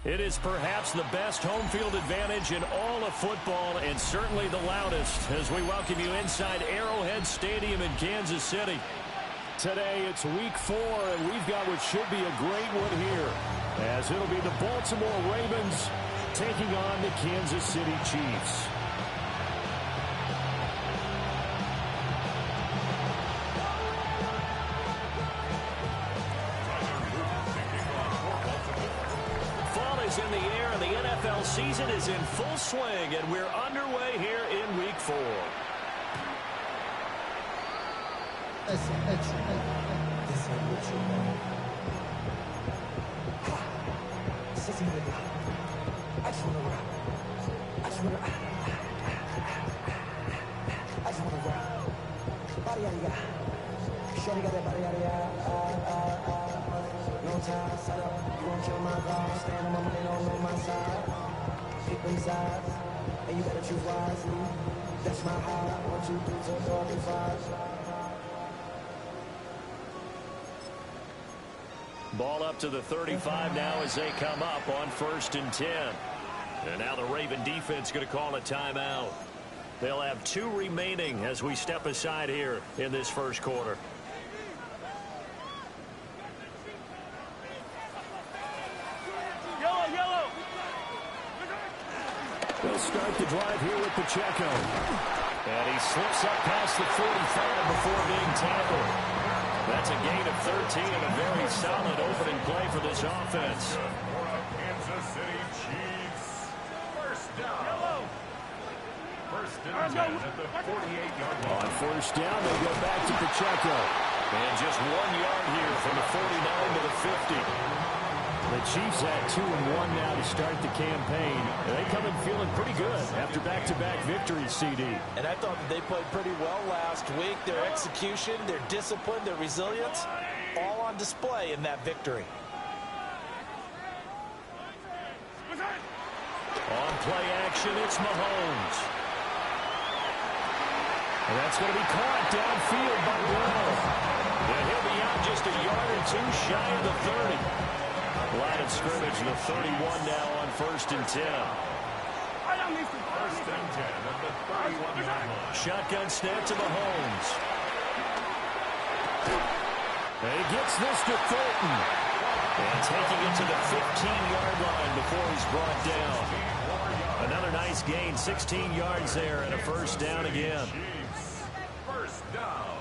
It is perhaps the best home field advantage in all of football and certainly the loudest as we welcome you inside Arrowhead Stadium in Kansas City. Today it's week 4 and we've got what should be a great one here as it'll be the Baltimore Ravens taking on the Kansas City Chiefs. In the air, and the NFL season is in full swing, and we're underway here in week 4. And you gotta choose wisely. That's my heart. 1, 2, 3, 4, 5. Ball up to the 35 now as they come up on 1st and 10. And now the Raven defense going to call a timeout. They'll have 2 remaining as we step aside here in this first quarter. They'll start the drive here with Pacheco. And he slips up past the 45 before being tackled. That's a gain of 13 and a very solid opening play for this offense. Kansas City Chiefs. First down. First and 10 at the 48-yard line. On first down, they go back to Pacheco. And just 1 yard here from the 49 to the 50. The Chiefs at 2-1 now to start the campaign. And they come in feeling pretty good after back-to-back victories, CD. And I thought that they played pretty well last week. Their execution, their discipline, their resilience, all on display in that victory. On play action, it's Mahomes. And that's going to be caught downfield by Brown. And he'll be out just a yard or 2 shy of the 30. Line of scrimmage, the 31 now on 1st and 10. First and 10 at the 31-yard line. Shotgun snap to Mahomes. And he gets this to Fulton. And taking it to the 15-yard line before he's brought down. Another nice gain, 16 yards there and a first down again. First down.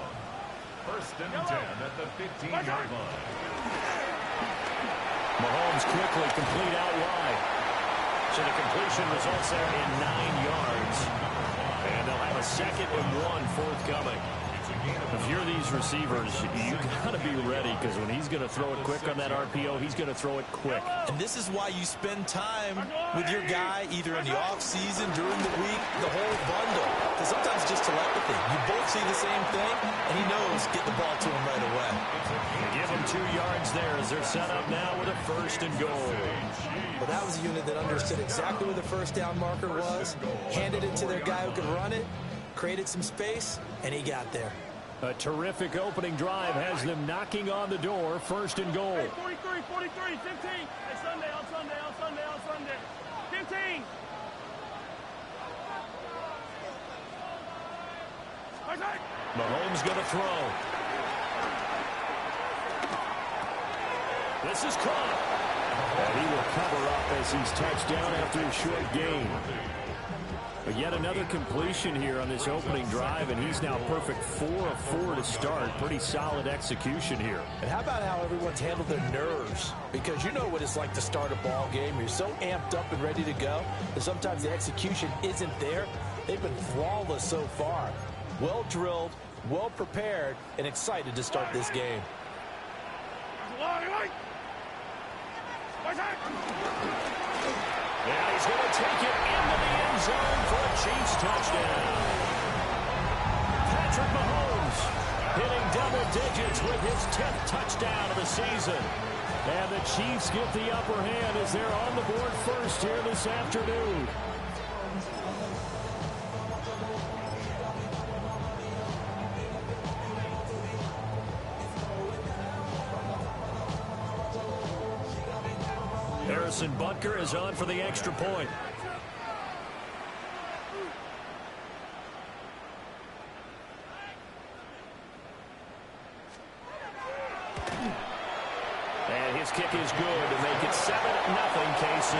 First and 10 at the 15-yard line. Mahomes quickly complete out wide. So the completion results there in 9 yards. And they'll have a 2nd and 1 forthcoming. If you're these receivers, you got to be ready because when he's going to throw it quick on that RPO, he's going to throw it quick. And this is why you spend time with your guy either in the offseason, during the week, the whole bundle. Because sometimes just telepathy. You both see the same thing, and he knows get the ball to him right away. Give him 2 yards there as they're set up now with a 1st and goal. Well, that was a unit that understood exactly where the first down marker was, handed it to their guy who could run it, created some space, and he got there. A terrific opening drive has them knocking on the door. 1st and goal. 43, 15. Hey, Sunday, on Sunday. 15. Mahomes going to throw. This is caught. And he will cover up as he's touched down after a short gain. But yet another completion here on this opening drive, and he's now perfect 4 of 4 to start. Pretty solid execution here. And how about how everyone's handled their nerves? Because you know what it's like to start a ball game. You're so amped up and ready to go that sometimes the execution isn't there. They've been flawless so far. Well drilled, well prepared, and excited to start this game. Yeah, he's going to take it into the end zone for a Chiefs touchdown. Patrick Mahomes hitting double digits with his 10th touchdown of the season. And the Chiefs get the upper hand as they're on the board first here this afternoon. Harrison Butker is on for the extra point. And his kick is good to make it 7-0 KC.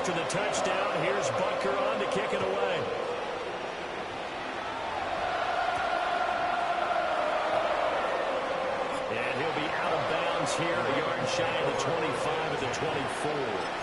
After the touchdown, here's Butker on to kick it away. And he'll be out of bounds here, a yard shy of the 25 at the 24.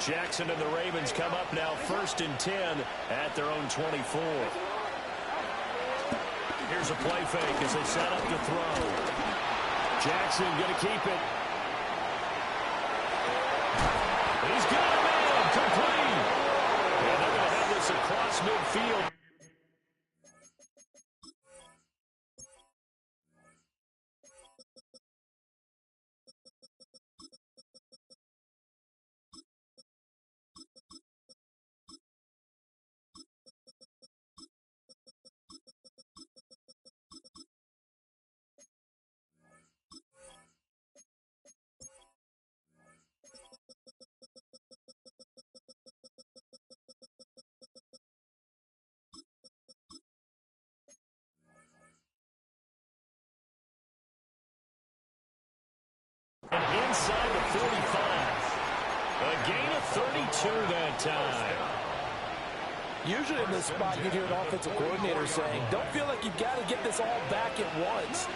Jackson and the Ravens come up now 1st and 10 at their own 24. Here's a play fake as they set up to throw. Jackson going to keep it. He's got a man complete. And they're going to have this across midfield. And inside the 45. A gain of 32 that time. Usually in this spot, you'd hear an offensive coordinator saying, don't feel like you've got to get this all back at once.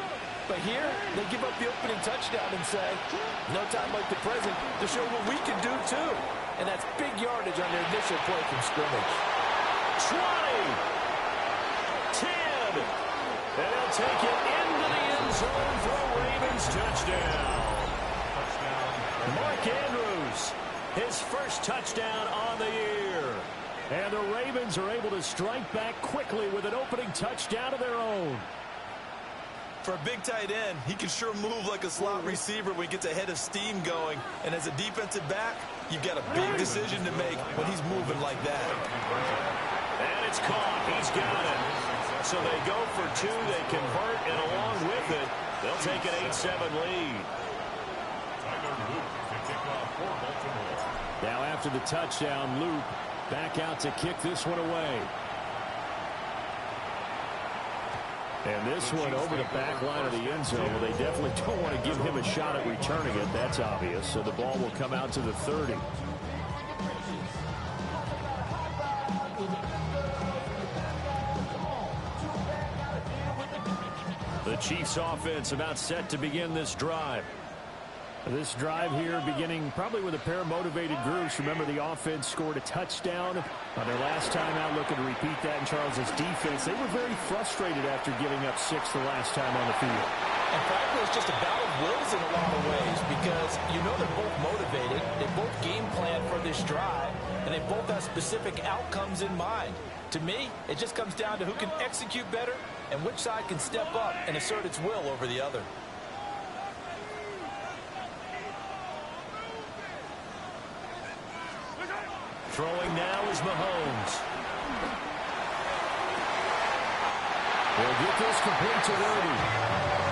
But here, they give up the opening touchdown and say, no time like the present to show what we can do too. And that's big yardage on their initial play from scrimmage. 20, 10, and they'll take it into the end zone for a Ravens touchdown. Mark Andrews, his first touchdown on the year. And the Ravens are able to strike back quickly with an opening touchdown of their own. For a big tight end, he can sure move like a slot receiver when he gets a head of steam going. And as a defensive back, you've got a big decision to make when he's moving like that. And it's caught. He's got it. So they go for 2. They convert, and along with it, they'll take an 8-7 lead. Now after the touchdown, Luke back out to kick this one away. And this one over the back line of the end zone. Well, they definitely don't want to give him a shot at returning it. That's obvious. So the ball will come out to the 30. The Chiefs offense about set to begin this drive. This drive here beginning probably with a pair of motivated groups. Remember, the offense scored a touchdown on their last time out, looking to repeat that in Charles's defense. They were very frustrated after giving up 6 the last time on the field. And frankly, it's just a battle of wills in a lot of ways because you know they're both motivated. They both game plan for this drive, and they both have specific outcomes in mind. To me, it just comes down to who can execute better and which side can step up and assert its will over the other. Throwing now is Mahomes. They'll get this complete to Rudy.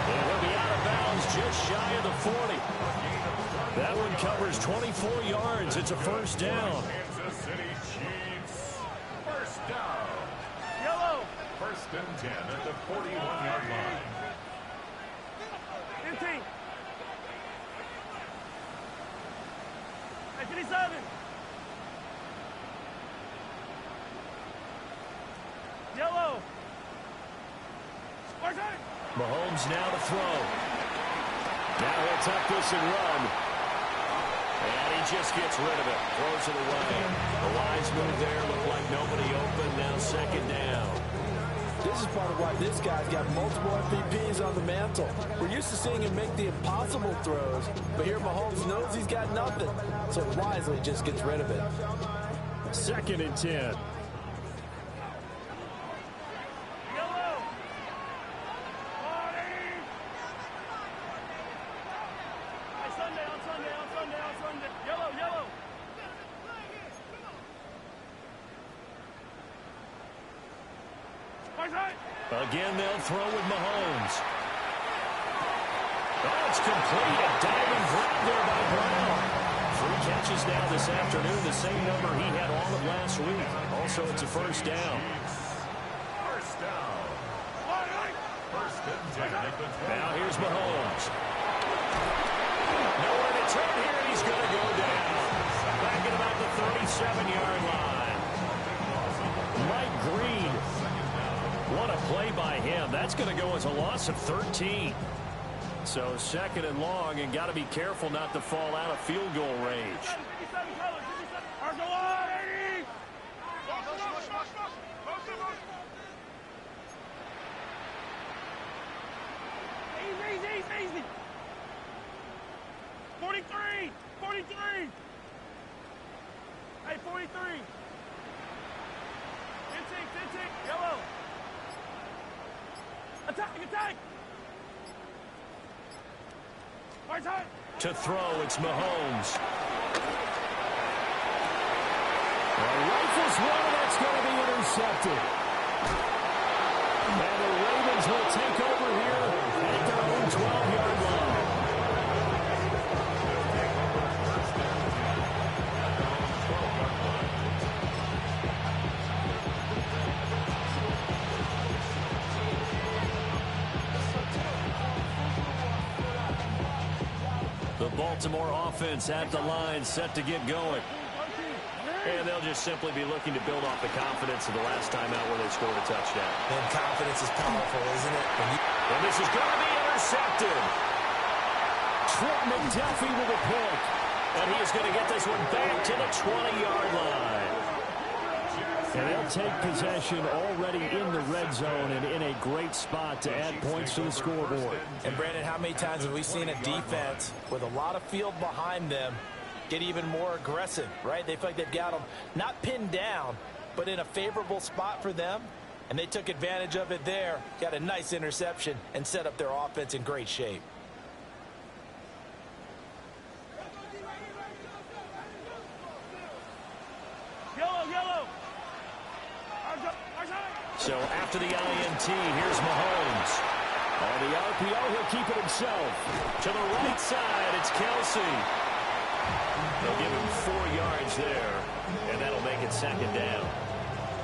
And he'll be out of bounds just shy of the 40. That one covers 24 yards. It's a first down. Kansas City Chiefs. First down. Yellow. 1st and 10 at the 41-yard line. 15. Hey, 57. Yellow. Mahomes now to throw. Now he'll tuck this and run. And he just gets rid of it. Throws it away. The wise move there. Looked like nobody open. Now 2nd down. This is part of why this guy's got multiple MVPs on the mantle. We're used to seeing him make the impossible throws, but here Mahomes knows he's got nothing, so wisely just gets rid of it. 2nd and 10. Yellow. Hey, Sunday, on Sunday. Yellow. Again, they'll throw with Mahomes. Oh, it's complete. A diving grab there by Brown. 3 catches now this afternoon, the same number he had all of last week. Also, it's a first down. First down. First and 10 at the 20. Now here's Mahomes. Nowhere to turn here. He's going to go down. Back at about the 37-yard line. Mike Green. What a play by him. That's going to go as a loss of 13. So 2nd and long, and got to be careful not to fall out of field goal range. Easy. 43. Hey, 43. Instinct. Yellow. Attack. To throw, it's Mahomes. Rifles one, that's going to be intercepted. And the Ravens will take over here at their own 12-yard line. The Baltimore offense at the line, set to get going. And they'll just simply be looking to build off the confidence of the last time out where they scored a touchdown. And confidence is powerful, isn't it? And this is going to be intercepted. Trent McDuffie with a pick. And he is going to get this one back to the 20-yard line. And they'll take possession already in the red zone and in a great spot to add points to the scoreboard. And, Brandon, how many times have we seen a defense with a lot of field behind them get even more aggressive, right? They feel like they've got them not pinned down, but in a favorable spot for them. And they took advantage of it there, got a nice interception, and set up their offense in great shape. Yellow. So after the INT, here's Mahomes. On the RPO, he'll keep it himself. To the right side, it's Kelsey. They'll give him 4 yards there, and that'll make it 2nd down.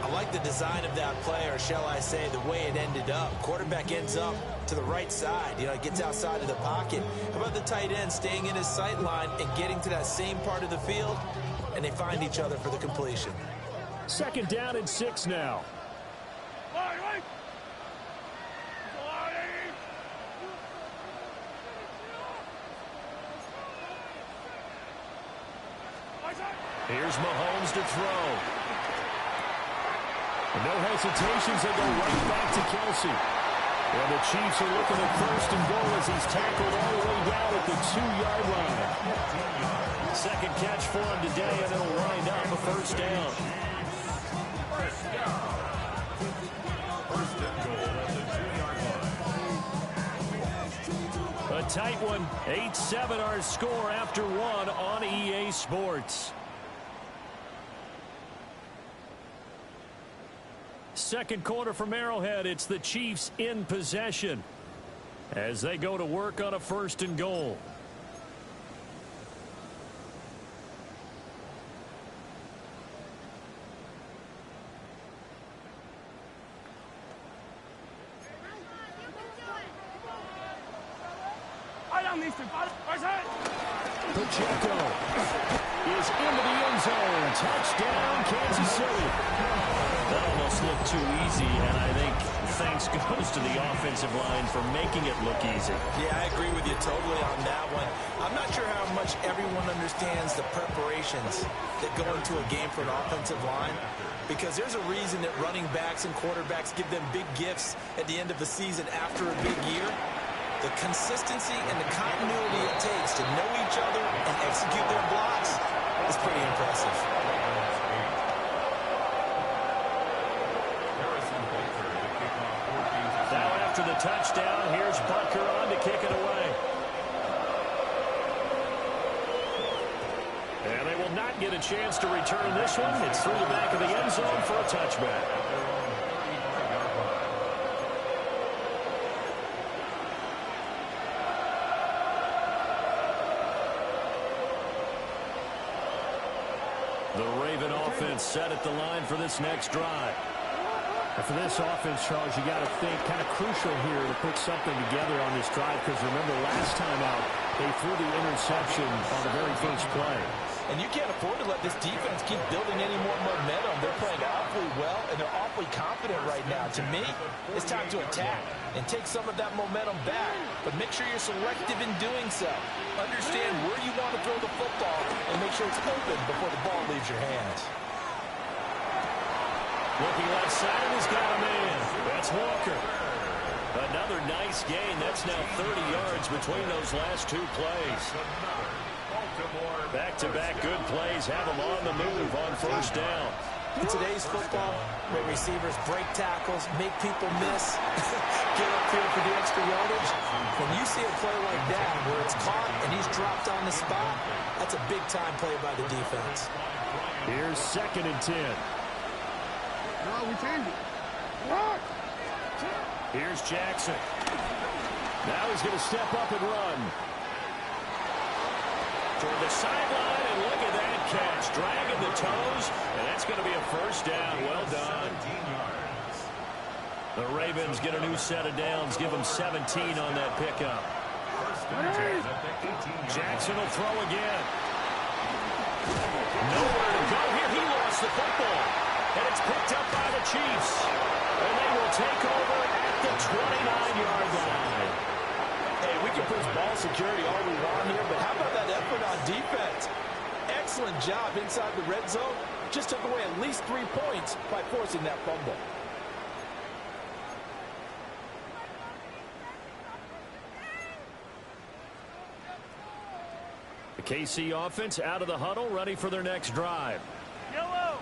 I like the design of that play, or shall I say the way it ended up. Quarterback ends up to the right side. You know, it gets outside of the pocket. How about the tight end staying in his sight line and getting to that same part of the field, and they find each other for the completion. 2nd down and 6 now. Here's Mahomes to throw. No hesitations, they go right back to Kelsey. And the Chiefs are looking at 1st and goal as he's tackled all the way down at the 2-yard line. 2nd catch for him today, and it'll wind up a 1st down. First and goal at the 2-yard line. A tight one. 8-7 our score after 1 on EA Sports. 2nd quarter from Arrowhead. It's the Chiefs in possession as they go to work on a 1st and goal. Pacheco is into the end zone. Touchdown, Kansas City. That almost looked too easy, and I think thanks goes to the offensive line for making it look easy. Yeah, I agree with you totally on that one. I'm not sure how much everyone understands the preparations that go into a game for an offensive line, because there's a reason that running backs and quarterbacks give them big gifts at the end of the season after a big year. The consistency and the continuity it takes to know each other and execute their blocks is pretty impressive. after the touchdown. Here's Butker on to kick it away. And they will not get a chance to return this one. It's through the back of the end zone for a touchback. The Raven offense set at the line for this next drive. And for this offense, Charles, you got to think kind of crucial here to put something together on this drive, because remember last time out, they threw the interception on the very first play. And you can't afford to let this defense keep building any more momentum. They're playing awfully well, and they're awfully confident right now. To me, it's time to attack and take some of that momentum back. But make sure you're selective in doing so. Understand where you want to throw the football and make sure it's open before the ball leaves your hands. Looking left side, and he's got a man. That's Walker. Another nice gain. That's now 30 yards between those last two plays. Back-to-back good plays have them on the move on first down. In today's football, where receivers break tackles, make people miss, get upfield for the extra yardage, when you see a play like that where it's caught and he's dropped on the spot, that's a big-time play by the defense. Here's 2nd and 10. No, we changed it. What? Here's Jackson. Now he's going to step up and run. Toward the sideline, and look at that catch. Dragging the toes, and that's going to be a first down. Well done. The Ravens get a new set of downs. Give them 17 on that pickup. Jackson will throw again. Nowhere to go here. He lost the football. And it's picked up by the Chiefs. And they will take over at the 29-yard line. Hey, we can push ball security all we want here, but how about that effort on defense? Excellent job inside the red zone. Just took away at least 3 points by forcing that fumble. The KC offense out of the huddle, ready for their next drive. Yellow.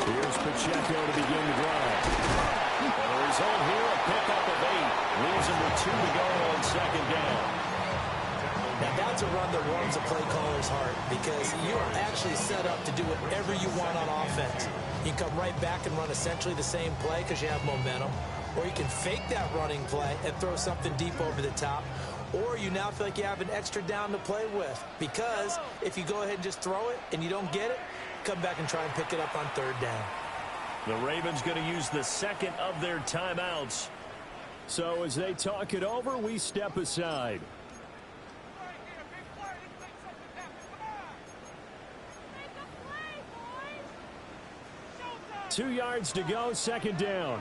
Here's Pacheco to begin the drive. And the result here, a pickup of 8. Leaves him with 2 to go on 2nd down. Now that's a run that warms a play caller's heart, because you are actually set up to do whatever you want on offense. You can come right back and run essentially the same play because you have momentum, or you can fake that running play and throw something deep over the top, or you now feel like you have an extra down to play with, because if you go ahead and just throw it and you don't get it, come back and try and pick it up on 3rd down. The Ravens going to use the 2nd of their timeouts. So as they talk it over, we step aside. Two yards to go, 2nd down.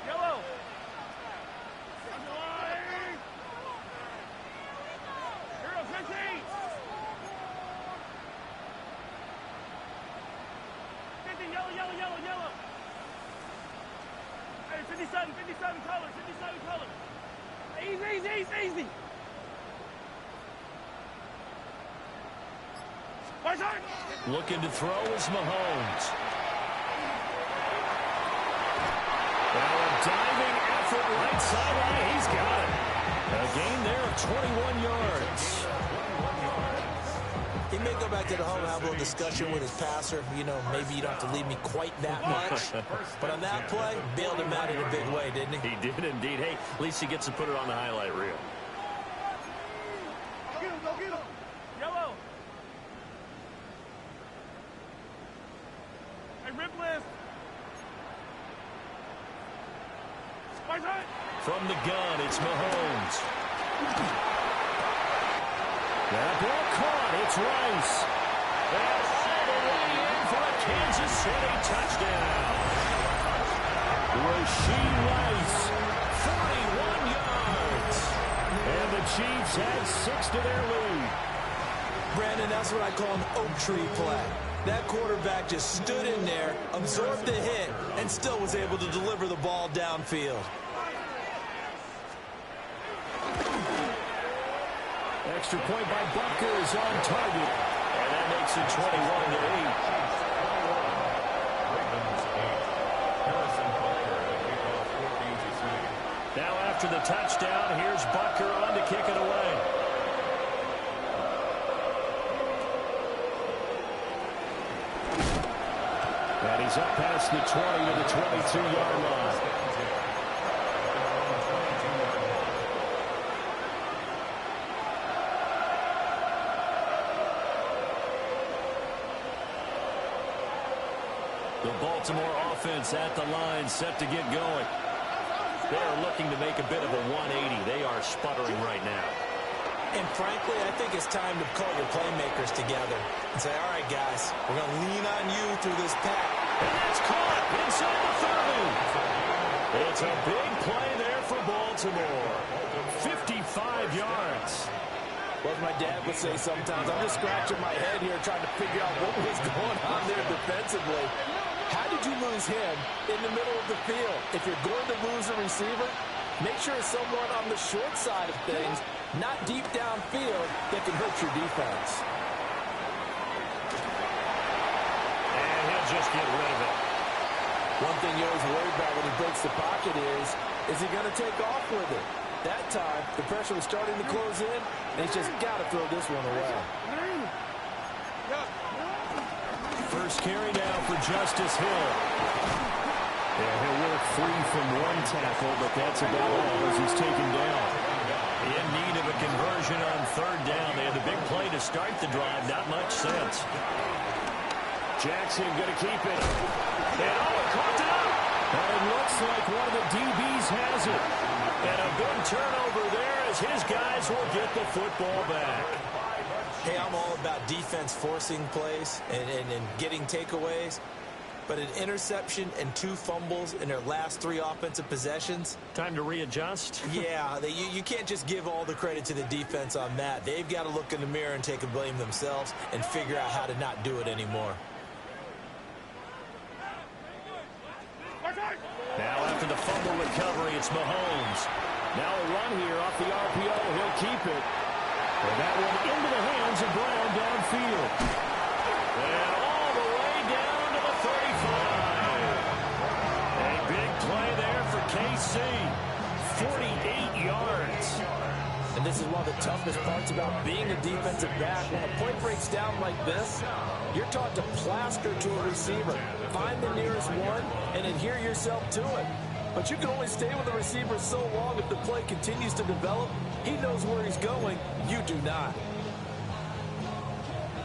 Yellow. Hero 15. Yellow. Hey, 57 colors. Easy. Looking to throw is Mahomes. Now a diving effort right sideline. He's got it. A gain there of 21 yards. He may go back to the home and have a little discussion with his passer. You know, maybe you don't have to leave me quite that much. But on that play, bailed him out in a big way, didn't he? He did indeed. Hey, at least he gets to put it on the highlight reel. Go get him. Yellow. Hey, rip list. From the gun, it's Mahomes. That ball caught. It's Rice. And all the way in for a Kansas City touchdown. Rashee Rice, 41 yards. And the Chiefs add 6 to their lead. Brandon, that's what I call an oak tree play. That quarterback just stood in there, absorbed the hit, and still was able to deliver the ball downfield. Extra point by Butker is on target. And that makes it 21-8. Now after the touchdown, here's Butker on to kick it away. And he's up past the 20 to the 22-yard line. The Baltimore offense at the line, set to get going. They're looking to make a bit of a 180. They are sputtering right now. And frankly, I think it's time to call your playmakers together and say, all right, guys, we're going to lean on you through this pack. And that's caught inside the 30. It's a big play there for Baltimore. 55 yards. Well, as my dad would say sometimes, I'm just scratching my head here trying to figure out what was going on there defensively. How did you lose him in the middle of the field? If you're going to lose a receiver, make sure it's someone on the short side of things, not deep downfield, that can hurt your defense. And he'll just get rid of it. One thing you always worry about when he breaks the pocket is he going to take off with it? That time, the pressure was starting to close in, and he's just got to throw this one away. First carry now for Justice Hill. Yeah, he'll work free from one tackle, but that's about all as he's taken down. In need of a conversion on third down. They had the big play to start the drive. Not much sense. Jackson going to keep it. And caught it up. And it looks like one of the DBs has it. And a big turnover there as his guys will get the football back. Hey, I'm all about defense forcing plays and getting takeaways. But an interception and 2 fumbles in their last 3 offensive possessions. Time to readjust? Yeah, you can't just give all the credit to the defense on that. They've got to look in the mirror and take a blame themselves and figure out how to not do it anymore. Now after the fumble recovery, it's Mahomes. Now a run here off the RPO. He'll keep it. And that one into the hands of Brown downfield. And all the way down to the 35. A big play there for KC. 48 yards. And this is one of the toughest parts about being a defensive back. When a play breaks down like this, you're taught to plaster to a receiver. Find the nearest one and adhere yourself to it. But you can only stay with the receiver so long if the play continues to develop. He knows where he's going. You do not.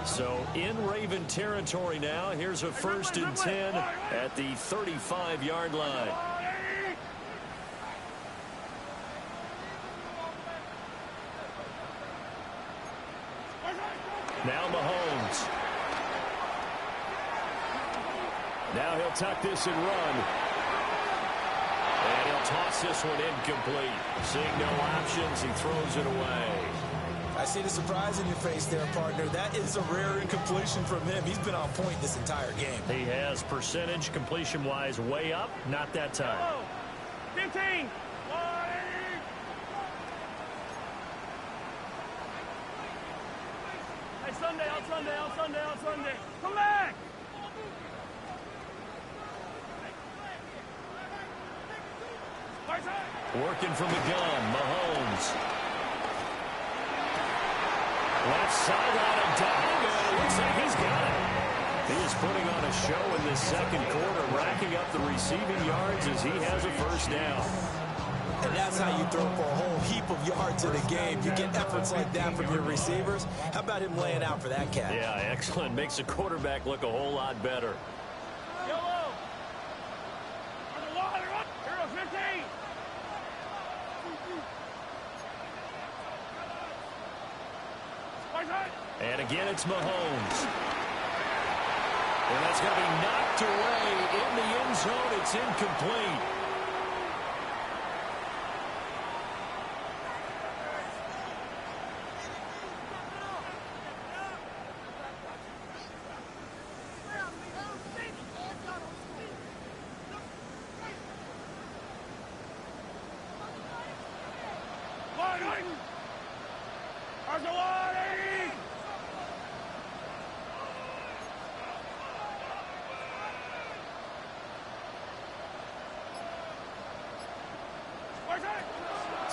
So in Raven territory now. Here's a 1st and 10 at the 35-yard line. Now Mahomes. Now he'll tuck this and run. And he'll toss this one incomplete. Seeing no options, he throws it away. I see the surprise in your face there, partner. That is a rare incompletion from him. He's been on point this entire game. He has percentage completion-wise way up. Not that time. 15. Hey, Sunday, on Sunday, on Sunday, on Sunday. Come back! Working from the gun, Mahomes. Left sideline, a dive, and it looks like he's got it. He is putting on a show in this second quarter, racking up the receiving yards as he has a first down. And that's how you throw for a whole heap of yards in a game. You get efforts like that from your receivers. How about him laying out for that catch? Yeah, excellent. Makes the quarterback look a whole lot better. Yellow. On the water. Hero 15. And again, it's Mahomes. And that's going to be knocked away in the end zone. It's incomplete.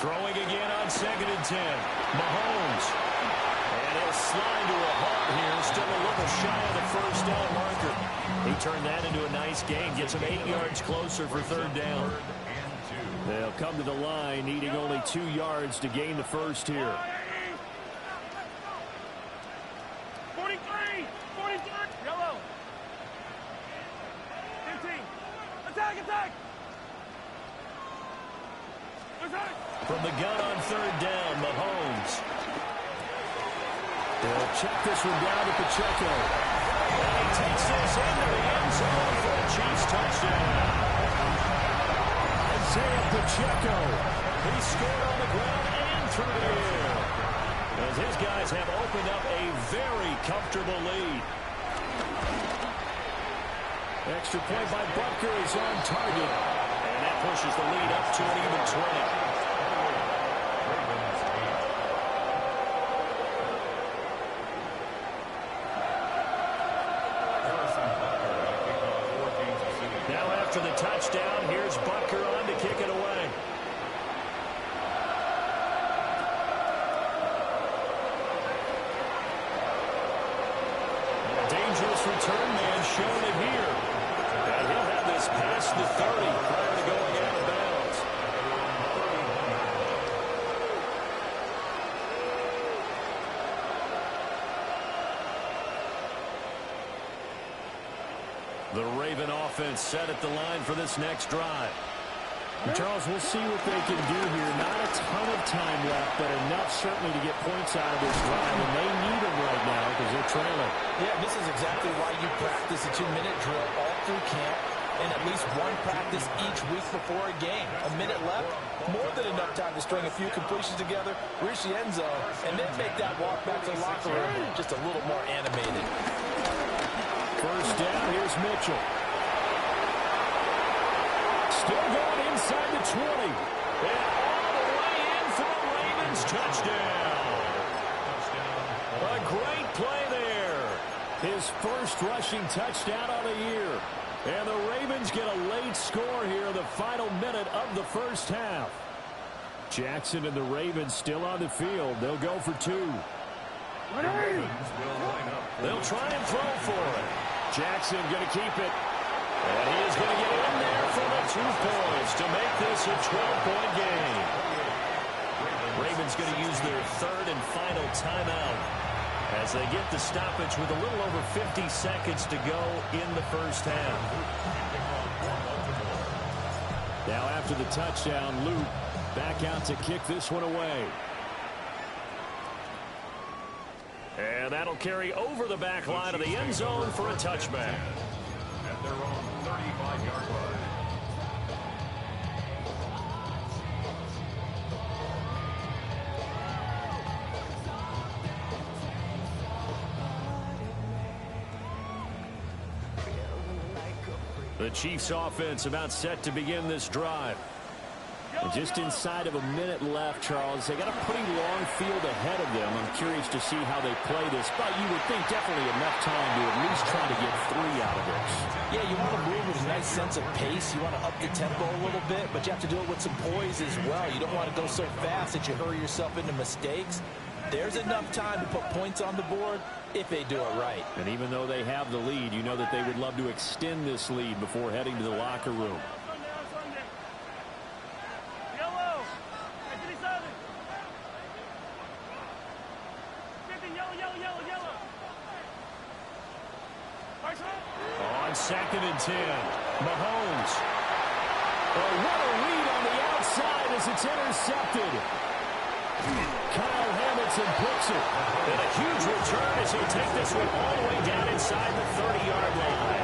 Throwing again on 2nd and 10. Mahomes. And he'll slide to a halt here. Still a little shy of the first down marker. He turned that into a nice gain. Gets him 8 yards closer for 3rd down. They'll come to the line, needing only 2 yards to gain the first here. 43, 43, yellow. 15, attack, attack. From the gun on 3rd down, Mahomes. They'll check this one down to Pacheco. And he takes this into the end zone for a Chiefs touchdown. Isaiah Pacheco. He scored on the ground and through the air, as his guys have opened up a very comfortable lead. Extra point by Butker is on target. And that pushes the lead up to an even 20. After the touchdown, here's Butker on to kick it away. A dangerous return man showing it here. And he'll have this past the 30 prior to going out of bounds. The Raven offense set at the line for this next drive. And Charles, we'll see what they can do here. Not a ton of time left, but enough certainly to get points out of this drive, and they need them right now because they're trailing. Yeah, this is exactly why you practice a 2-minute drill all through camp and at least one practice each week before a game. A minute left, more than enough time to string a few completions together, reach the end zone, and then make that walk back to the locker room just a little more animated. First down, here's Mitchell. Still going inside the 20. And all the way in for a Ravens touchdown. A great play there. His first rushing touchdown of the year. And the Ravens get a late score here in the final minute of the first half. Jackson and the Ravens still on the field. They'll go for 2. They'll try and throw for it. Jackson going to keep it. And he is going to get in there for the 2 points to make this a 12-point game. Ravens going to use their 3rd and final timeout as they get the stoppage with a little over 50 seconds to go in the first half. Now after the touchdown, Luke back out to kick this one away. And that'll carry over the back line of the end zone for a touchback. At their own 35-yard line. The Chiefs offense about set to begin this drive. And just inside of a minute left, Charles. They got a pretty long field ahead of them. I'm curious to see how they play this, but you would think definitely enough time to at least try to get 3 out of this. Yeah, you want to move with a nice sense of pace. You want to up the tempo a little bit, but you have to do it with some poise as well. You don't want to go so fast that you hurry yourself into mistakes. There's enough time to put points on the board if they do it right. And even though they have the lead, you know that they would love to extend this lead before heading to the locker room. On 2nd and 10, Mahomes. Oh, what a read on the outside as it's intercepted. Kyle Hamilton picks it. And a huge return as he'll take this one all the way down inside the 30-yard line.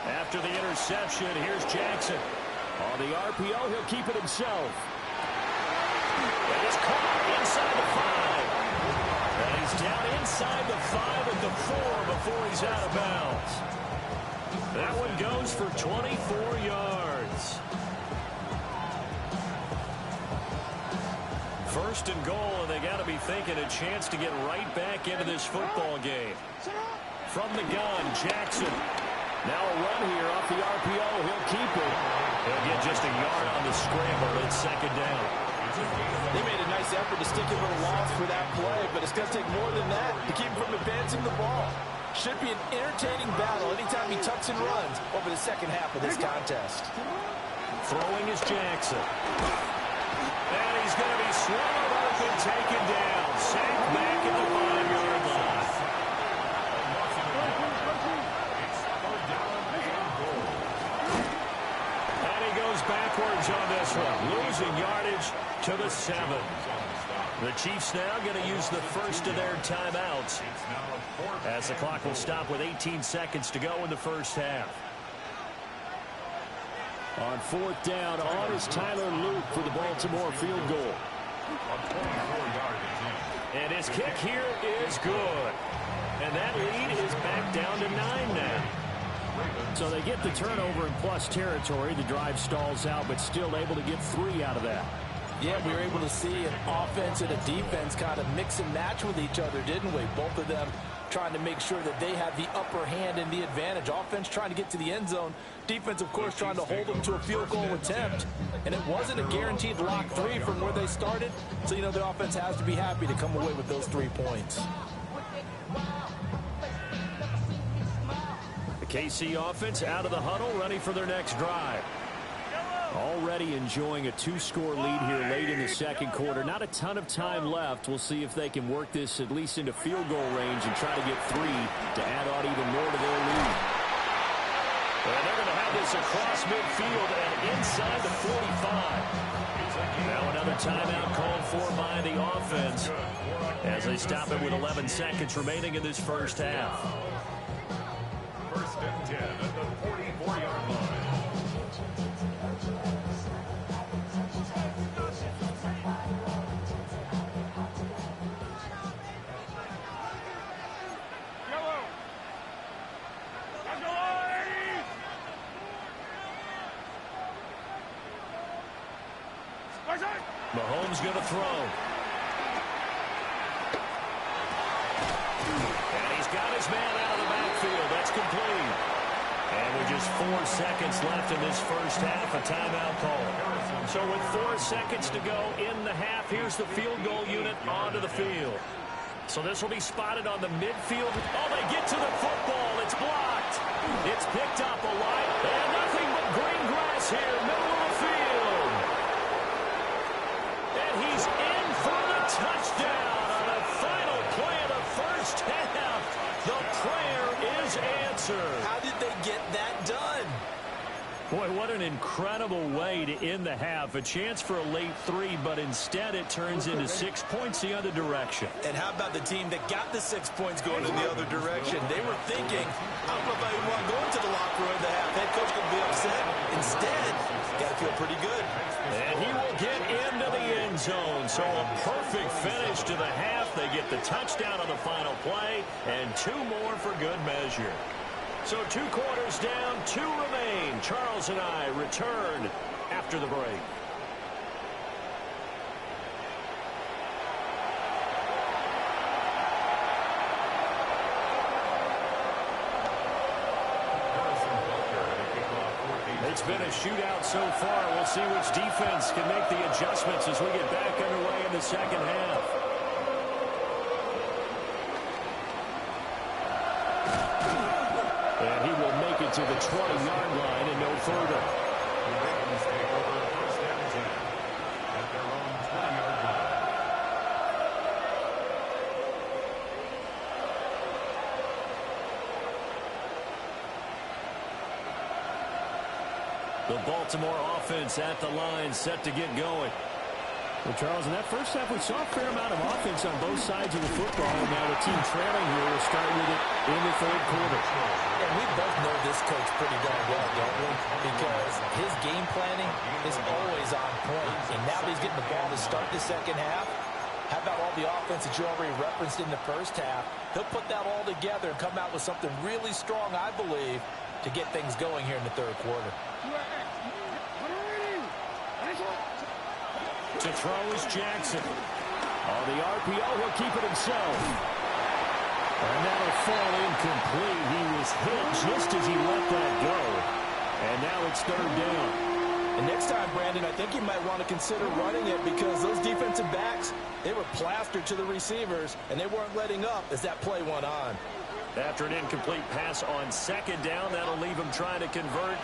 After the interception, here's Jackson. On the RPO, he'll keep it himself. And he's caught inside the 5. And he's down inside the 5 at the 4 before he's out of bounds. That one goes for 24 yards. first and goal, and they got to be thinking a chance to get right back into this football game. From the gun, Jackson. Now a run here off the RPO. He'll keep it. He'll get just a yard on the scramble. It's second down. They made a nice effort to stick him with a loss for that play, but it's going to take more than that to keep him from advancing the ball. Should be an entertaining battle anytime he tucks and runs over the second half of this contest. Throwing is Jackson. And he's going to be swallowed up and taken down. Sacked back at the 5-yard line. And he goes backwards on this one, losing yardage to the 7. The Chiefs now going to use the first of their timeouts as the clock will stop with 18 seconds to go in the first half. On fourth down, on is Tyler Luke for the Baltimore field goal. And his kick here is good. And that lead is back down to 9 now. So they get the turnover in plus territory. The drive stalls out, but still able to get 3 out of that. Yeah, we were able to see an offense and a defense kind of mix and match with each other, didn't we? Both of them trying to make sure that they have the upper hand and the advantage. Offense trying to get to the end zone. Defense, of course, trying to hold them to a field goal attempt. And it wasn't a guaranteed lock 3 from where they started. So, you know, the offense has to be happy to come away with those 3 points. The KC offense out of the huddle, ready for their next drive. Already enjoying a 2-score lead here late in the second quarter. Not a ton of time left. We'll see if they can work this at least into field goal range and try to get 3 to add on even more to their lead. And they're going to have this across midfield and inside the 45. Now another timeout called for by the offense as they stop it with 11 seconds remaining in this first half. First and 10 at the 44-yard line. Mahomes going to throw. And he's got his man out of the backfield. That's complete. And with just 4 seconds left in this first half, a timeout call. So with 4 seconds to go in the half, here's the field goal unit onto the field. So this will be spotted on the midfield. Oh, they get to the football. It's blocked. It's picked up a line. And nothing but green grass here, middle of the field. And he's in for the touchdown on the final play of the first half. The prayer is answered. How did they get that done? Boy, what an incredible way to end the half. A chance for a late 3, but instead it turns into 6 points the other direction. And how about the team that got the 6 points going in the other direction? They were thinking, I don't know if I even want to go into the locker room at the half. Head coach could be upset. Instead, got to feel pretty good. And he will get into the end zone. So a perfect finish to the half. They get the touchdown on the final play, and 2 more for good measure. So 2 quarters down, 2 remain. Charles and I return after the break. It's been a shootout so far. We'll see which defense can make the adjustments as we get back underway in the second half. And he will make it to the 20-yard line and no further. The Baltimore offense at the line, set to get going. Well, Charles, in that first half, we saw a fair amount of offense on both sides of the football. And now the team trailing here will start with it in the third quarter. And we both know this coach pretty darn well, don't we? Because his game planning is always on point. And now that he's getting the ball to start the second half, how about all the offense that you already referenced in the first half? He'll put that all together and come out with something really strong, I believe, to get things going here in the third quarter. To throw is Jackson. On the RPO, he'll keep it himself. And that'll fall incomplete. He was hit just as he let that go. And now it's third down. And next time, Brandon, I think you might want to consider running it because those defensive backs, they were plastered to the receivers, and they weren't letting up as that play went on. After an incomplete pass on second down, that'll leave him trying to convert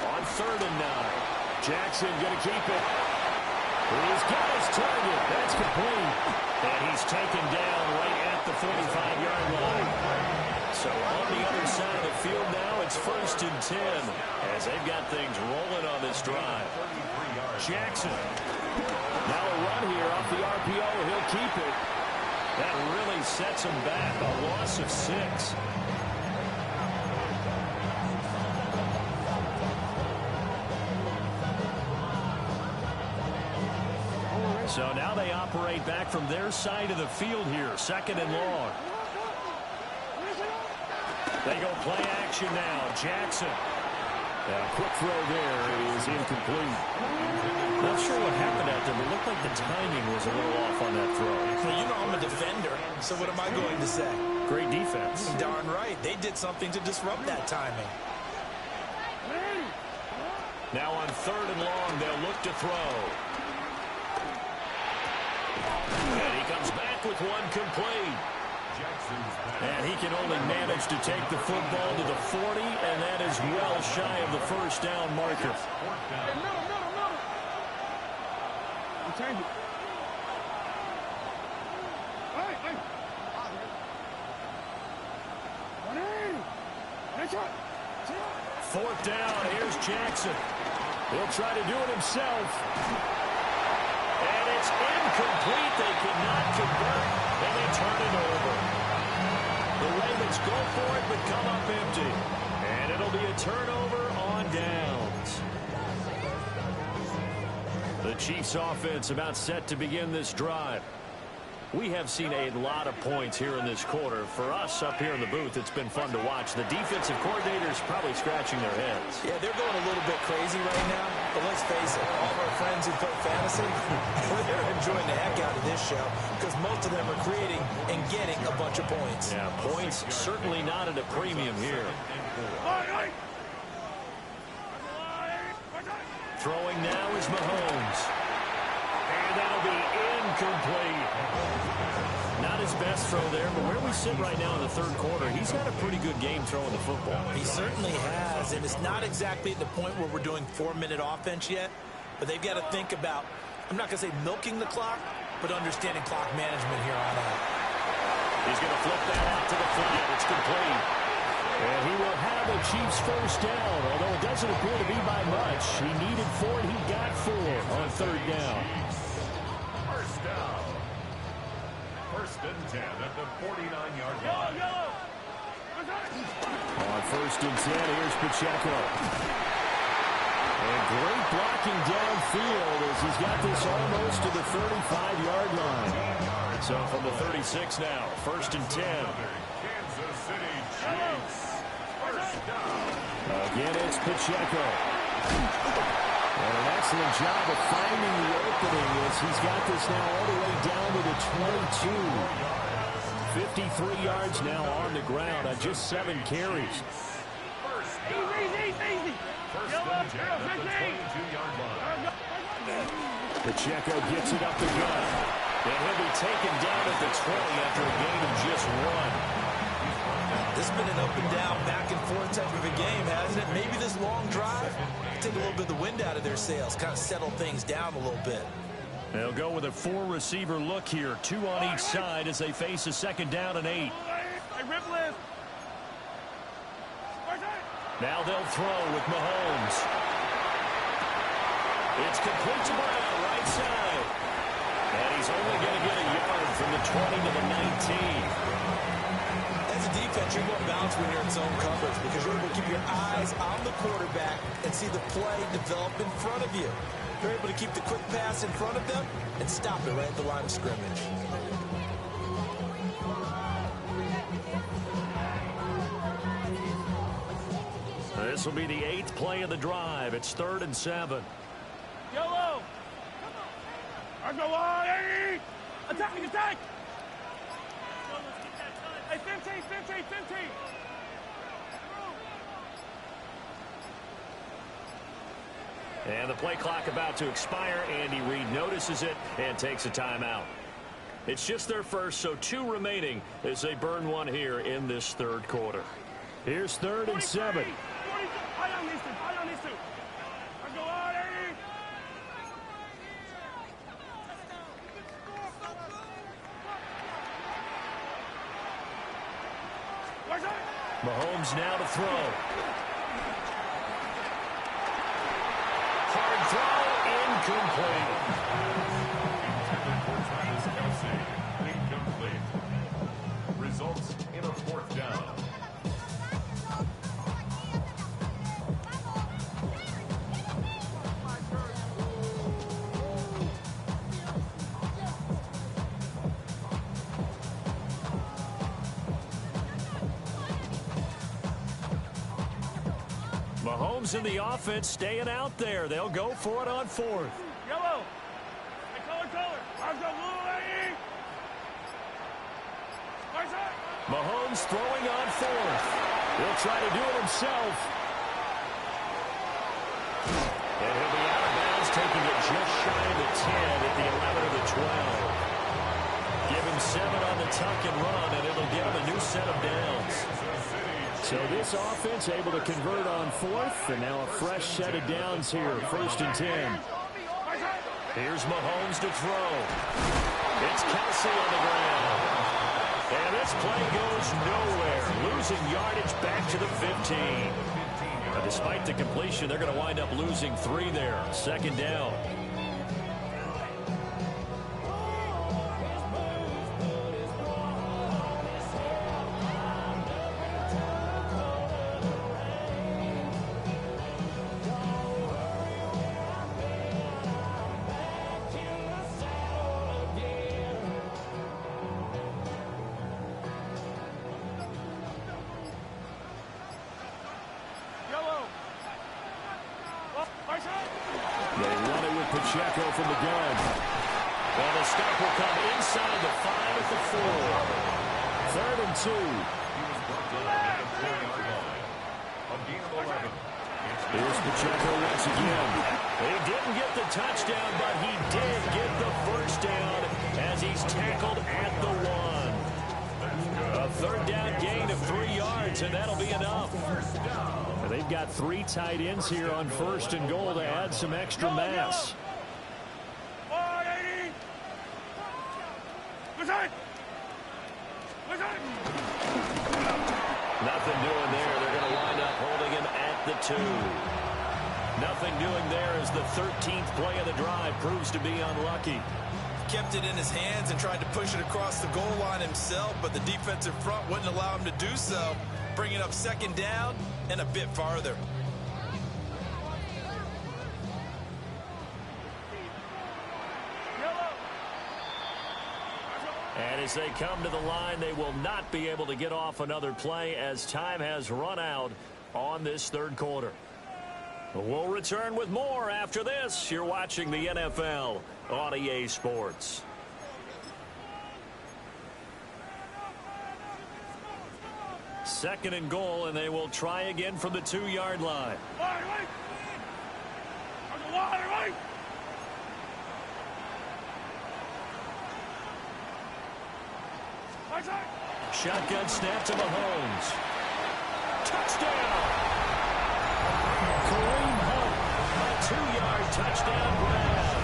on 3rd and 9. Jackson going to keep it. He's got his target. That's complete. And he's taken down right at the 45-yard line. So on the other side of the field now, it's 1st and 10 as they've got things rolling on this drive. Jackson. Now a run here off the RPO. He'll keep it. That really sets him back. A loss of 6. So now they operate back from their side of the field here. 2nd and long. They go play action now. Jackson. Quick throw there is incomplete. Not sure what happened out there, but it looked like the timing was a little off on that throw. Well, you know I'm a defender, so what am I going to say? Great defense. Darn right. They did something to disrupt that timing. Now on 3rd and long, they'll look to throw. And he comes back with one complete. And he can only manage to take the football to the 40, and that is well shy of the 1st down marker. Change it. Hey. 4th down. Here's Jackson. He'll try to do it himself. And it's incomplete. They cannot convert, and they turn it over. The Ravens go for it, but come up empty. And it'll be a turnover on downs. The Chiefs offense about set to begin this drive. We have seen a lot of points here in this quarter. For us up here in the booth, it's been fun to watch. The defensive coordinators probably scratching their heads. Yeah, they're going a little bit crazy right now. But let's face it, all of our friends who play fantasy, they're enjoying the heck out of this show because most of them are creating and getting a bunch of points. Yeah, points certainly not at a premium here. Throwing now is Mahomes. And that'll be incomplete. Not his best throw there, but where we sit right now in the 3rd quarter, he's had a pretty good game throwing the football. He certainly has, and it's not exactly at the point where we're doing 4-minute offense yet, but they've got to think about, I'm not going to say milking the clock, but understanding clock management here on out. He's going to flip that out to the flat. It's complete. And he will have a Chiefs 1st down, although it doesn't appear to be by much. He needed 4, he got 4 on 3rd down. 1st down. 1st and 10 at the 49-yard line. On 1st and 10, here's Pacheco. And great blocking downfield as he's got this almost to the 35-yard line. So from the 36 now, 1st and 10. Kansas City Chiefs. 1st down. Again, it's Pacheco. And an excellent job of finding the opening as he's got this now all the way down to the 22. 53 yards now on the ground on just 7 carries. Easy. 1st and 10 at the 22-yard line. Pacheco gets it up the gut. And he'll be taken down at the 20 after a gain of just 1. This has been an up and down, back and forth type of a game, hasn't it? Maybe this long drive, take a little bit of the wind out of their sails, kind of settle things down a little bit. They'll go with a 4-receiver look here, 2 on each side as they face a 2nd down and 8. Now they'll throw with Mahomes. It's complete to Brown, right side. And he's only going to get a yard from the 20 to the 19. As a defense, you're more balanced when you're in zone coverage because you're able to keep your eyes on the quarterback and see the play develop in front of you. You're able to keep the quick pass in front of them and stop it right at the line of scrimmage. This will be the 8th play of the drive. It's 3rd and 7. Yellow. I go on, Eddie! Attack, attack! Hey, 15, 15, 15! And the play clock about to expire. Andy Reid notices it and takes a timeout. It's just their first, so 2 remaining as they burn one here in this third quarter. Here's 3rd and 7. I on these two. I go on, Eddie! Mahomes now to throw. Hard throw, incomplete. Incomplete. Results in a 4th down. Mahomes and the offense staying out there. They'll go for it on 4th. Yellow! Hey, color! I go blue, Eddie! Right side! Mahomes throwing on 4th. He'll try to do it himself. And he'll be out of bounds, taking it just shy of the 10 at the 11 or the 12. Give him 7 on the tuck and run, and it'll give him a new set of downs. So this offense able to convert on 4th, and now a fresh set of downs here, 1st and 10. Here's Mahomes to throw. It's Kelsey on the ground. And this play goes nowhere. Losing yardage back to the 15. But despite the completion, they're going to wind up losing 3 there. 2nd down. Pacheco from the gun. Well, the stop will come inside the 5 at the 4. 3rd and 2. He was brought down at the 4-yard line. A gain of 11. Here's Pacheco once again. He didn't get the touchdown, but he did get the first down as he's tackled at the 1. A 3rd down gain of 3 yards, and that'll be enough. They've got 3 tight ends here on 1st and goal to add some extra mass. Nothing doing there. They're going to wind up holding him at the 2. Nothing doing there as the 13th play of the drive proves to be unlucky. Kept it in his hands and tried to push it across the goal line himself, but the defensive front wouldn't allow him to do so, bringing up 2nd down and a bit farther. And as they come to the line, they will not be able to get off another play as time has run out on this 3rd quarter. We'll return with more after this. You're watching the NFL on EA Sports. Second and goal, and they will try again from the 2-yard line. Shotgun snap to Mahomes. Touchdown! Kareem Hunt, a 2-yard touchdown grab.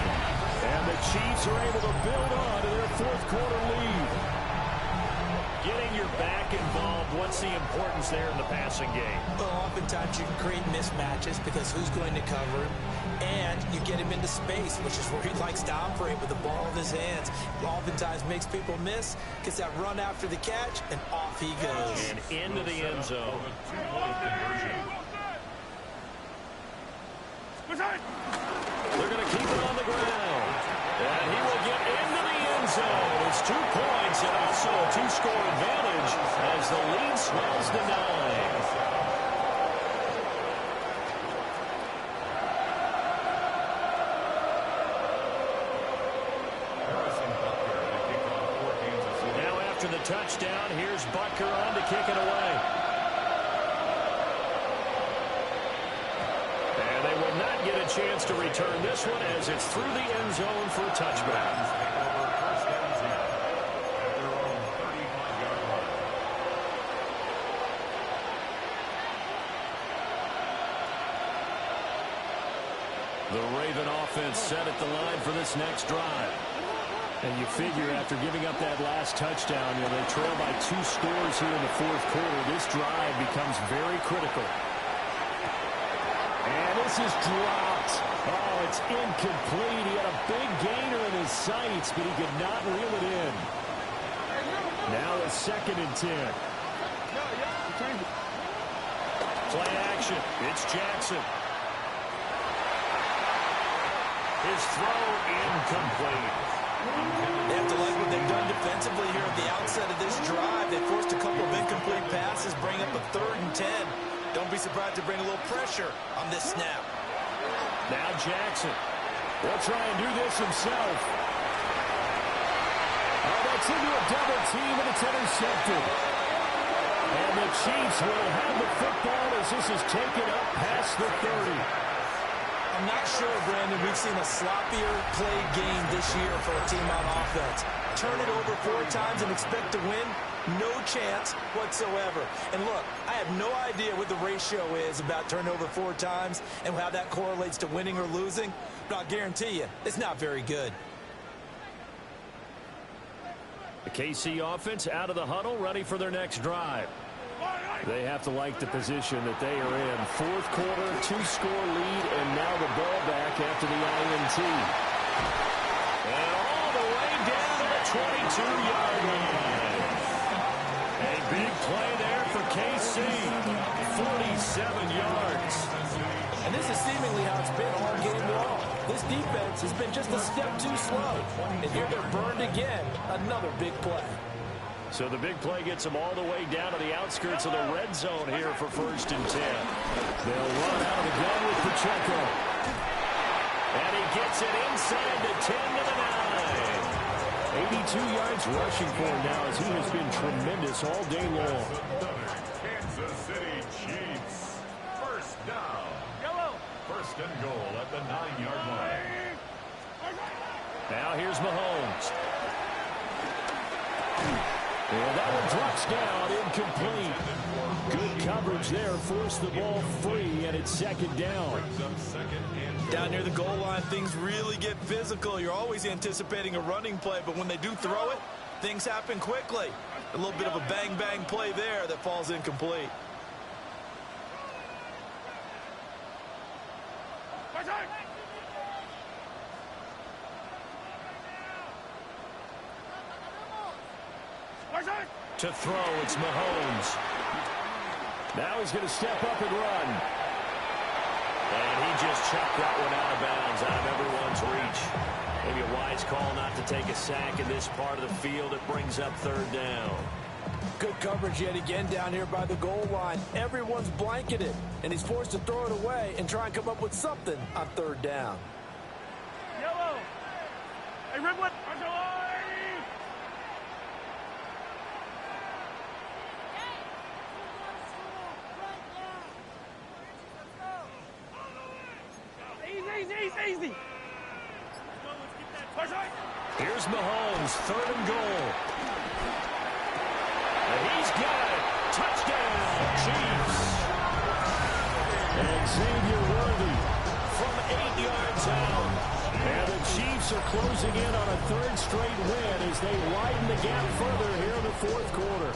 And the Chiefs are able to build on to their 4th quarter lead. Getting your back involved, what's the importance there in the passing game? Well, oftentimes you can create mismatches because who's going to cover him, and you get him into space, which is where he likes to operate with the ball in his hands. Oftentimes makes people miss, gets that run after the catch, and off he goes. And into the end zone. They're going to keep it on the ground. And he will get into the end zone. It's 2 points and also a 2-score advantage as the lead swells to 9. after the touchdown. Here's Butker on to kick it away. And they will not get a chance to return this one as it's through the end zone for a touchback. The Raven offense set at the line for this next drive. And you figure after giving up that last touchdown, they trail by 2 scores here in the fourth quarter. This drive becomes very critical. And this is dropped. Oh, it's incomplete. He had a big gainer in his sights, but he could not reel it in. Now it's 2nd and 10. Play action. It's Jackson. His throw incomplete. They have to like what they've done defensively here at the outset of this drive. They forced a couple of incomplete passes, bring up a 3rd and 10. Don't be surprised to bring a little pressure on this snap. Now Jackson will try and do this himself. Oh, that's into a double team, and it's intercepted. And the Chiefs will have the football as this is taken up past the 30. I'm not sure, Brandon, we've seen a sloppier play game this year for a team on offense. Turn it over 4 times and expect to win? No chance whatsoever. And look, I have no idea what the ratio is about turning over 4 times and how that correlates to winning or losing, but I'll guarantee you, it's not very good. The KC offense out of the huddle, ready for their next drive. They have to like the position that they are in. Fourth quarter, 2-score lead, and now the ball back after the INT. And all the way down to the 22-yard line. A big play there for KC. 47 yards. And this is seemingly how it's been all game long. This defense has been just a step too slow. And here they're burned again. Another big play. So the big play gets them all the way down to the outskirts of the red zone here for 1st and 10. They'll run out of the gun with Pacheco. And he gets it inside the 10 to the 9. 82 yards rushing for him now as he has been tremendous all day long. Kansas City Chiefs. 1st down. 1st and goal at the 9-yard line. Now here's Mahomes. And that one drops down, incomplete. Good coverage there, forced the ball free, and it's 2nd down. Down near the goal line, things really get physical. You're always anticipating a running play, but when they do throw it, things happen quickly. A little bit of a bang-bang play there that falls incomplete. To throw, it's Mahomes. Now he's going to step up and run. And he just chucked that one out of bounds, out of everyone's reach. Maybe a wise call not to take a sack in this part of the field. It brings up 3rd down. Good coverage yet again down here by the goal line. Everyone's blanketed, and he's forced to throw it away and try and come up with something on 3rd down. Yellow. Hey, Redwood. Easy. Here's Mahomes, 3rd and goal. And he's got it. Touchdown, Chiefs. And Xavier Worthy from 8 yards out. And the Chiefs are closing in on a 3rd straight win as they widen the gap further here in the 4th quarter.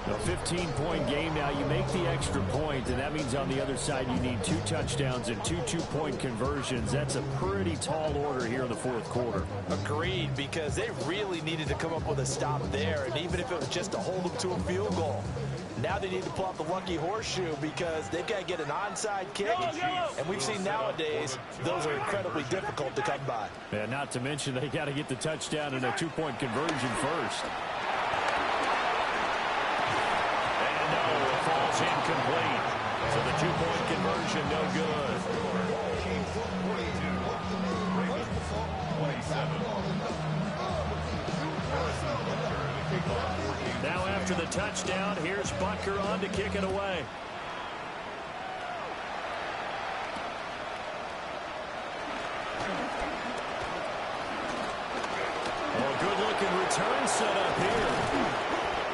A 15-point game now. You make the extra point, and that means on the other side you need 2 touchdowns and 2 two-point conversions. That's a pretty tall order here in the 4th quarter. Agreed, because they really needed to come up with a stop there, and even if it was just to hold them to a field goal. Now they need to pull out the lucky horseshoe because they've got to get an onside kick, and we've seen nowadays those are incredibly difficult to come by. Yeah, not to mention they got to get the touchdown and a 2-point conversion first. Falls incomplete. So the 2-point conversion no good. 27. after the touchdown. Here's Butker on to kick it away. Good-looking return set up here.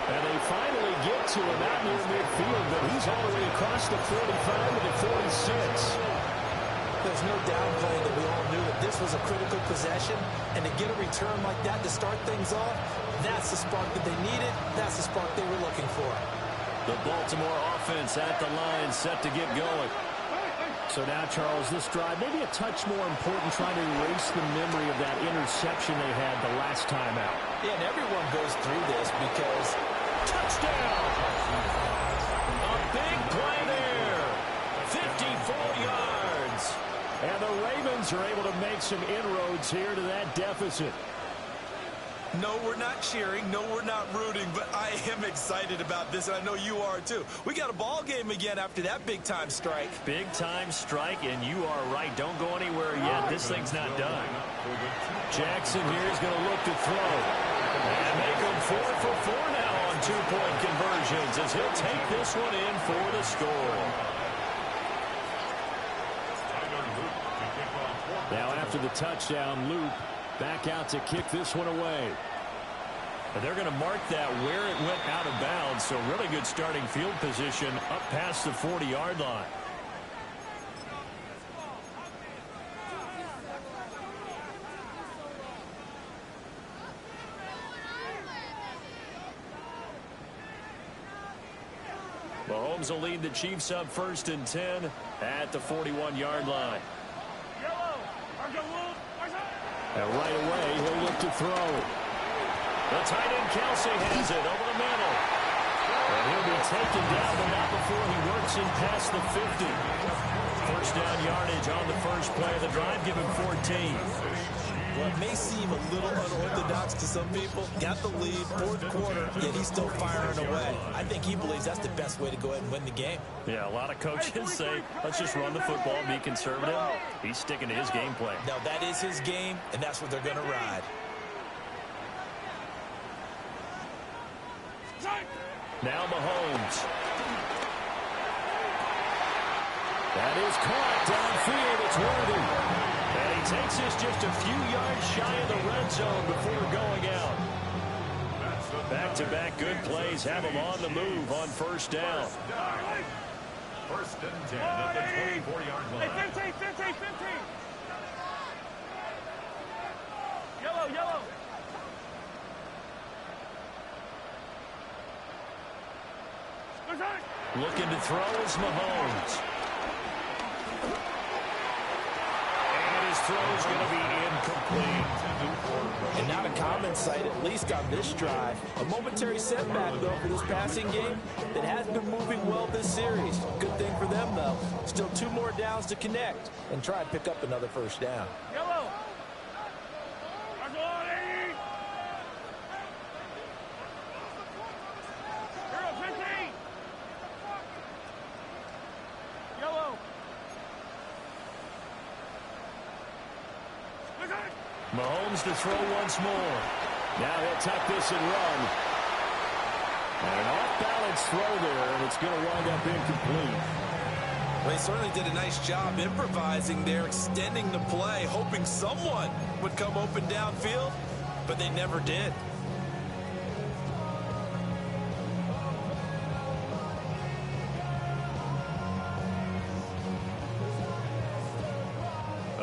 And they finally get to him out near midfield, but he's all the way across the 45 to the 46. There's no downplaying that we all knew that this was a critical possession, and to get a return like that to start things off, that's the spark that they needed. That's the spark they were looking for. The Baltimore offense at the line, set to get going. So now, Charles, this drive, maybe a touch more important, trying to erase the memory of that interception they had the last time out. Yeah, and everyone goes through this because... Touchdown! A big play there. 54 yards. And the Ravens are able to make some inroads here to that deficit. No, we're not cheering. No, we're not rooting. But I am excited about this, and I know you are too. We got a ball game again after that big-time strike. Big-time strike, and you are right. Don't go anywhere yet. This thing's not done. Jackson here is going to look to throw. And make him 4 for 4 now on two-point conversions as he'll take this one in for the score. Now after the touchdown, Luke back out to kick this one away. And they're going to mark that where it went out of bounds, so really good starting field position up past the 40-yard line. Mahomes will lead the Chiefs up 1st and 10 at the 41-yard line. And right away, he'll look to throw. The tight end, Kelsey, has it over the middle. And he'll be taken down, but not before he works in past the 50. First down yardage on the first play of the drive, give him 14. Well, it may seem a little unorthodox to some people. Got the lead, 4th quarter, yet he's still firing away. I think he believes that's the best way to go ahead and win the game. Yeah, a lot of coaches say, let's just run the football, be conservative. He's sticking to his game plan. Now, that is his game, and that's what they're going to ride. Now Mahomes. That is caught downfield. It's Worthy. And he takes this just a few yards shy of the red zone before going out. Back-to-back good plays have him on the move on first down. 1st and 10 at the 24-yard line. Hey, 15. Yellow. Looking to throw is Mahomes. And his throw's going to be incomplete. And not a common sight, at least on this drive. A momentary setback, though, for this passing game that has been moving well this series. Good thing for them, though. Still 2 more downs to connect and try and pick up another first down. Yellow. Mahomes to throw once more. Now he'll tuck this and run. And an off-balance throw there, and it's going to wind up incomplete. Well, he certainly did a nice job improvising there, extending the play, hoping someone would come open downfield, but they never did.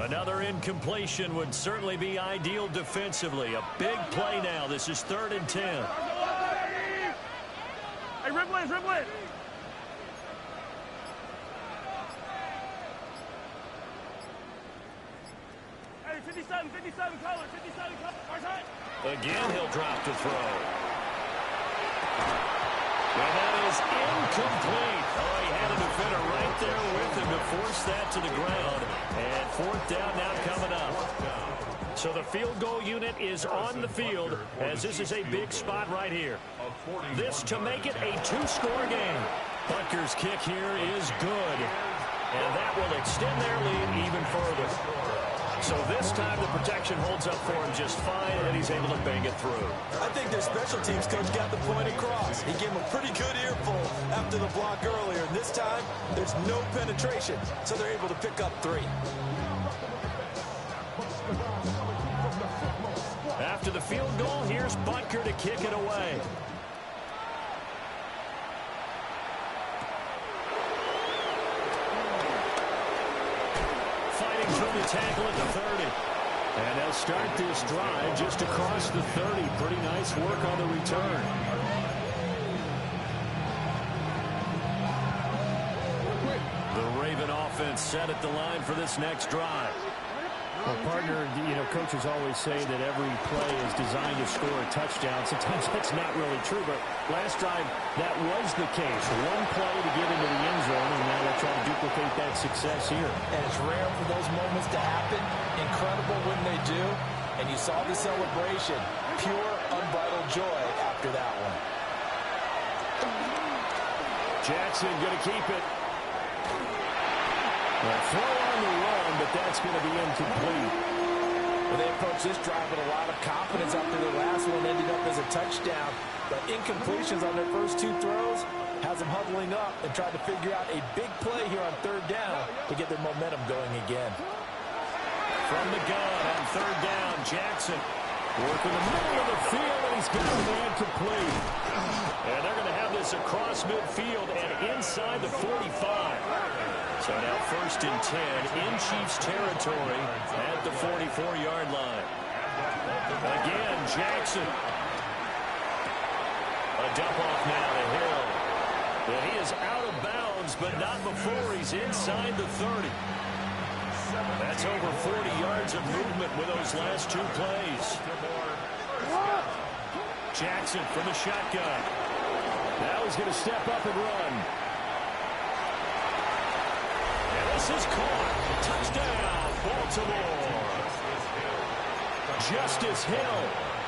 Another incompletion would certainly be ideal defensively. A big play now. This is 3rd and 10. Hey, Ripley. Hey, 57 color. Again, he'll drop to throw. And that is incomplete. Oh, he had a defender right there with him to force that to the ground. And 4th down now coming up. So the field goal unit is on the field as this is a big spot right here. This to make it a 2-score game. Butker's kick here is good. And that will extend their lead even further. So this time the protection holds up for him just fine, and he's able to bang it through. I think their special teams coach got the point across. He gave him a pretty good earful after the block earlier. And this time, there's no penetration, so they're able to pick up 3. After the field goal, here's Butker to kick it away. Fighting through the tackle at the 30. And they'll start this drive just across the 30. Pretty nice work on the return. The Raven offense set at the line for this next drive. Well, partner, coaches always say that every play is designed to score a touchdown. Sometimes that's not really true, but last drive, that was the case. One play to get into the end zone, and now they'll try to duplicate that success here. And it's rare for those moments to happen. Incredible when they do. And you saw the celebration. Pure, unbridled joy after that one. Jackson going to keep it. Well, throw on the run, but that's going to be incomplete. Well, they approached this drive with a lot of confidence after their last one ended up as a touchdown. But incompletions on their first 2 throws has them huddling up and trying to figure out a big play here on 3rd down to get their momentum going again. From the gun on 3rd down, Jackson working the middle of the field, and he's got the man complete. And they're going to have this across midfield and inside the 45. So now 1st and 10 in Chiefs territory at the 44-yard line. Again, Jackson. A dump off now to Hill. And he is out of bounds, but not before he's inside the 30. That's over 40 yards of movement with those last 2 plays. Jackson from the shotgun. Now he's going to step up and run. This is caught. Touchdown, Baltimore. Justice Hill,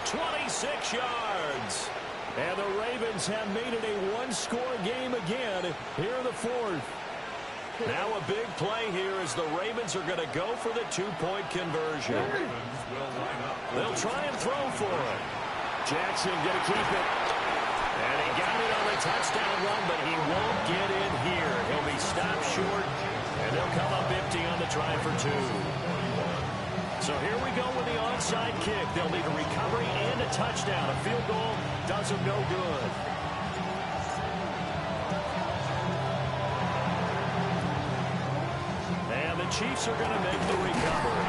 26 yards. And the Ravens have made it a 1-score game again here in the 4th. Now a big play here as the Ravens are going to go for the 2-point conversion. They'll try and throw for it. Jackson going to keep it. And he got it on the touchdown run, but he won't get in here. He'll be stopped short. And they'll come up empty on the try for 2. So here we go with the onside kick. They'll need a recovery and a touchdown. A field goal does them no good. And the Chiefs are going to make the recovery.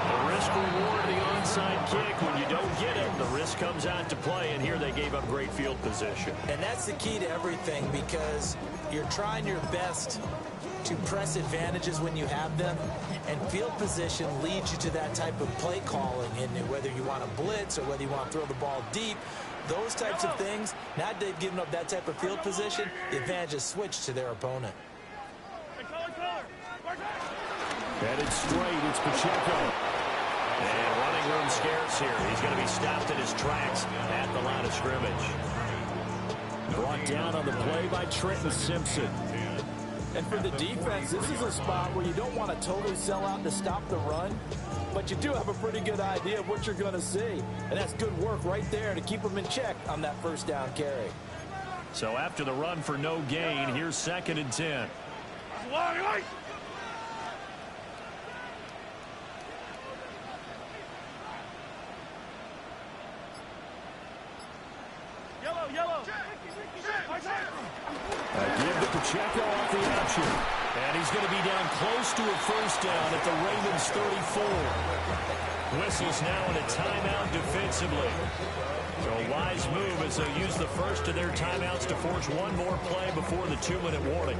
The risk-reward of the onside kick. When you don't get it, the risk comes out to play. And here they gave up great field position. And that's the key to everything, because you're trying your best to press advantages when you have them, and field position leads you to that type of play calling. And whether you want to blitz or whether you want to throw the ball deep, those types of things, now that they've given up that type of field position, the advantage is switched to their opponent. Headed straight, it's Pacheco. And running room scarce here. He's going to be stopped in his tracks at the line of scrimmage. Brought down on the play by Trenton Simpson. And for the defense, this is a spot where you don't want to totally sell out to stop the run, but you do have a pretty good idea of what you're going to see. And that's good work right there to keep them in check on that 1st down carry. So after the run for no gain, here's 2nd and 10. Give to Pacheco off the option. And he's going to be down close to a 1st down at the Ravens 34. Whistles now in a timeout defensively. So a wise move as they use the first of their timeouts to force one more play before the 2-minute warning.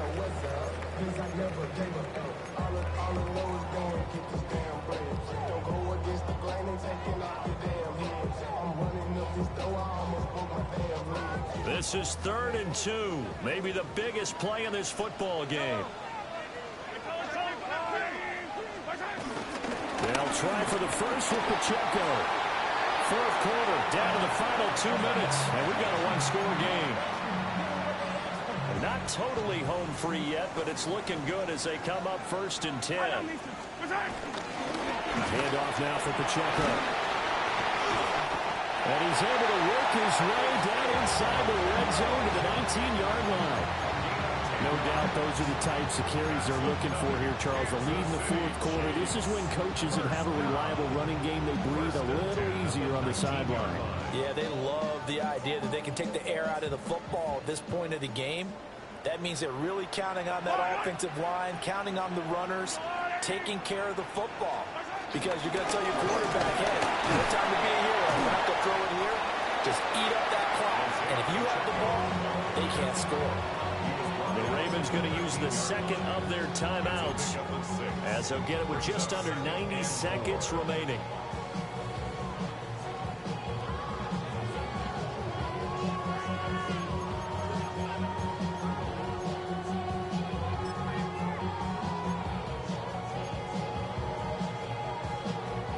This is 3rd and 2. Maybe the biggest play in this football game. They'll try for the first with Pacheco. 4th quarter, down to the final 2 minutes, and we've got a 1-score game. Not totally home free yet, but it's looking good as they come up 1st and 10. Hand off now for Pacheco. And he's able to work his way down inside the red zone to the 19-yard line. No doubt those are the types of carries they're looking for here, Charles. The lead in the fourth quarter. This is when coaches that have a reliable running game, they breathe a little easier on the sideline. Yeah, they love the idea that they can take the air out of the football at this point of the game. That means they're really counting on that offensive line, counting on the runners, taking care of the football. Because you're going to tell your quarterback, hey, no time to be a hero. You have to throw it here. Just eat up that clock. And if you have the ball, they can't score. The Ravens going to use the second of their timeouts as they'll get it with just under 90 seconds remaining.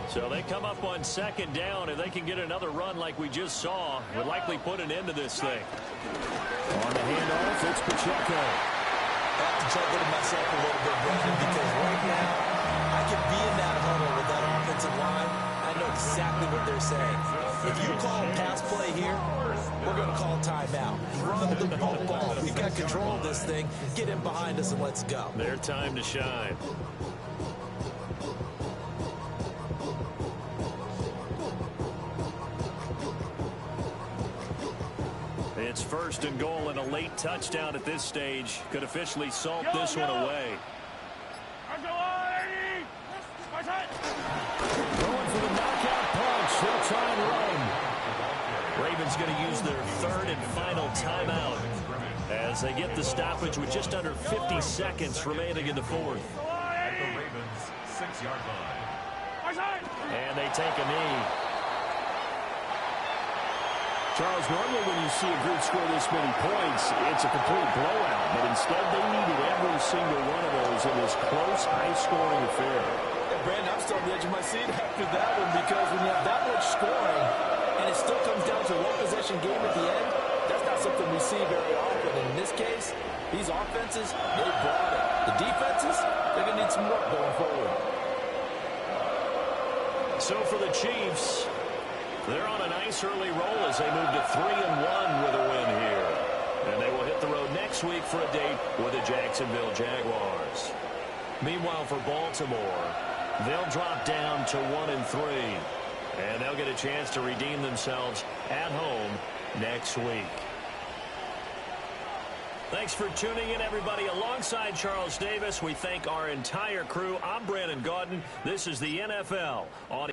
So they come up on second down. If they can get another run like we just saw, would likely put an end to this thing. On the handoff, it's Pacheco. I have to chuckle to myself a little bit, Brandon, because right now I can be in that huddle with that offensive line. I know exactly what they're saying. If you call a pass play here, we're going to call timeout. Run the football. We've got control of this thing. Get in behind us and let's go. Their time to shine. It's first and goal, and a late touchdown at this stage could officially salt this one away. Going for the knockout punch. They'll try and run. Ravens going to use their third and final timeout as they get the stoppage with just under 50 seconds remaining in the fourth. At the Ravens' 6-yard line. And they take a knee. Charles, normally when you see a group score this many points, it's a complete blowout. But instead, they needed every single one of those in this close, high-scoring affair. Yeah, Brandon, I'm still on the edge of my seat after that one because when you have that much scoring and it still comes down to a one-possession game at the end, that's not something we see very often. And in this case, these offenses, they brought it. The defenses, they're going to need some work going forward. So for the Chiefs, they're on a nice early roll as they move to 3-1 with a win here. And they will hit the road next week for a date with the Jacksonville Jaguars. Meanwhile, for Baltimore, they'll drop down to 1-3. And they'll get a chance to redeem themselves at home next week. Thanks for tuning in, everybody. Alongside Charles Davis, we thank our entire crew. I'm Brandon Gaudin. This is the NFL on